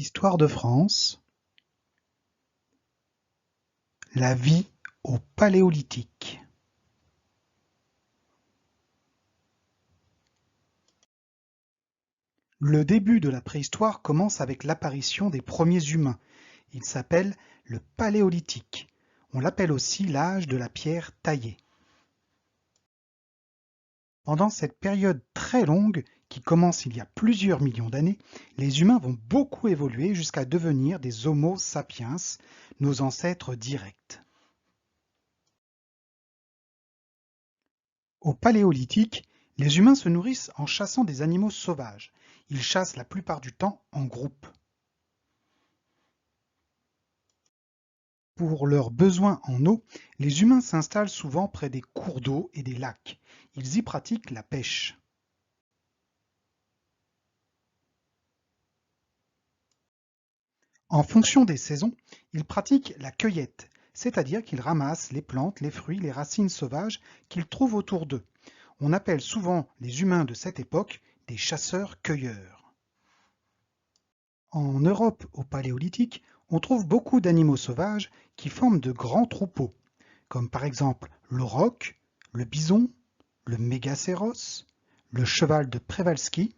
Histoire de France, la vie au Paléolithique. Le début de la préhistoire commence avec l'apparition des premiers humains. Il s'appelle le Paléolithique. On l'appelle aussi l'âge de la pierre taillée. Pendant cette période très longue, qui commence il y a plusieurs millions d'années, les humains vont beaucoup évoluer jusqu'à devenir des Homo sapiens, nos ancêtres directs. Au Paléolithique, les humains se nourrissent en chassant des animaux sauvages. Ils chassent la plupart du temps en groupe. Pour leurs besoins en eau, les humains s'installent souvent près des cours d'eau et des lacs. Ils y pratiquent la pêche. En fonction des saisons, ils pratiquent la cueillette, c'est-à-dire qu'ils ramassent les plantes, les fruits, les racines sauvages qu'ils trouvent autour d'eux. On appelle souvent les humains de cette époque des chasseurs-cueilleurs. En Europe au Paléolithique, on trouve beaucoup d'animaux sauvages qui forment de grands troupeaux, comme par exemple l'auroch, le bison, le mégacéros, le cheval de Przewalski,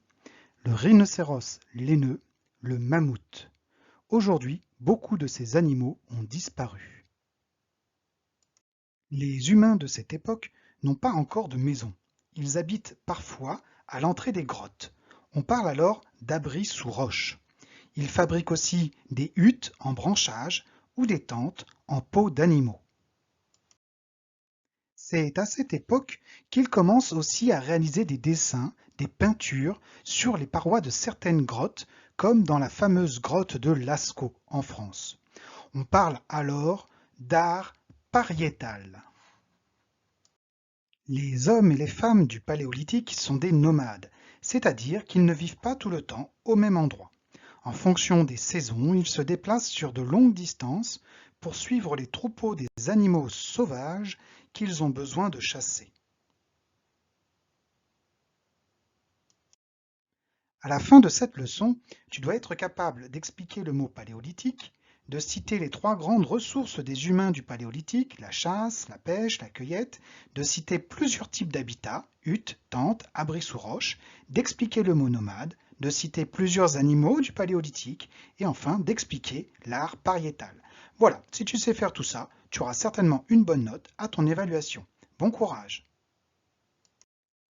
le rhinocéros laineux, le mammouth. Aujourd'hui, beaucoup de ces animaux ont disparu. Les humains de cette époque n'ont pas encore de maison. Ils habitent parfois à l'entrée des grottes. On parle alors d'abris sous roche. Ils fabriquent aussi des huttes en branchage ou des tentes en peau d'animaux. C'est à cette époque qu'ils commencent aussi à réaliser des dessins, des peintures sur les parois de certaines grottes, comme dans la fameuse grotte de Lascaux en France. On parle alors d'art pariétal. Les hommes et les femmes du Paléolithique sont des nomades, c'est-à-dire qu'ils ne vivent pas tout le temps au même endroit. En fonction des saisons, ils se déplacent sur de longues distances pour suivre les troupeaux des animaux sauvages qu'ils ont besoin de chasser. À la fin de cette leçon, tu dois être capable d'expliquer le mot paléolithique, de citer les trois grandes ressources des humains du Paléolithique, la chasse, la pêche, la cueillette, de citer plusieurs types d'habitats, huttes, tentes, abris sous roches, d'expliquer le mot nomade, de citer plusieurs animaux du Paléolithique et enfin d'expliquer l'art pariétal. Voilà, si tu sais faire tout ça, tu auras certainement une bonne note à ton évaluation. Bon courage!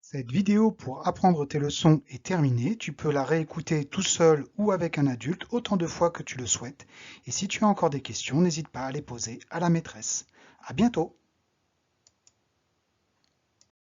Cette vidéo pour apprendre tes leçons est terminée. Tu peux la réécouter tout seul ou avec un adulte autant de fois que tu le souhaites. Et si tu as encore des questions, n'hésite pas à les poser à la maîtresse. À bientôt!